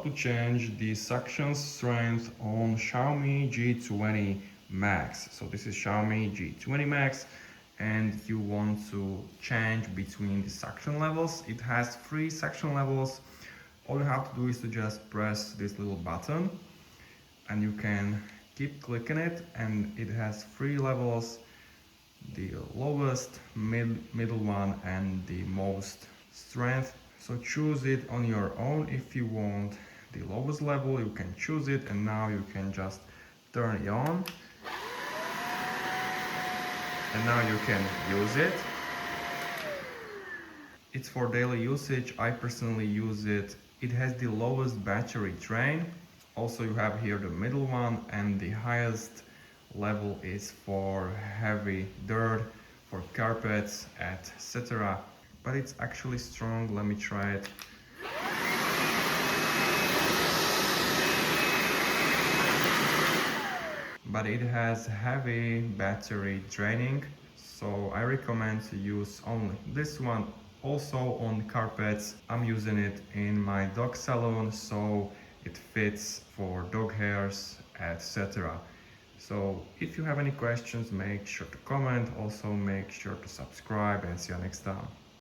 to change the suction strength on Xiaomi G20 Max. So this is Xiaomi G20 Max, and you want to change between the suction levels. It has 3 suction levels. All you have to do is to just press this little button and you can keep clicking it, and it has 3 levels: the lowest, middle one, and the most strength. So choose it on your own. If you want the lowest level, you can choose it, and now you can just turn it on, and now you can use it. It's for daily usage. I personally use it. It has the lowest battery drain. Also, you have here the middle one, and the highest level is for heavy dirt, for carpets, etc. But it's actually strong. Let me try it. But it has heavy battery draining, so I recommend to use only this one. Also on carpets, I'm using it in my dog salon, so it fits for dog hairs, etc. So if you have any questions, make sure to comment. Also make sure to subscribe, and see you next time.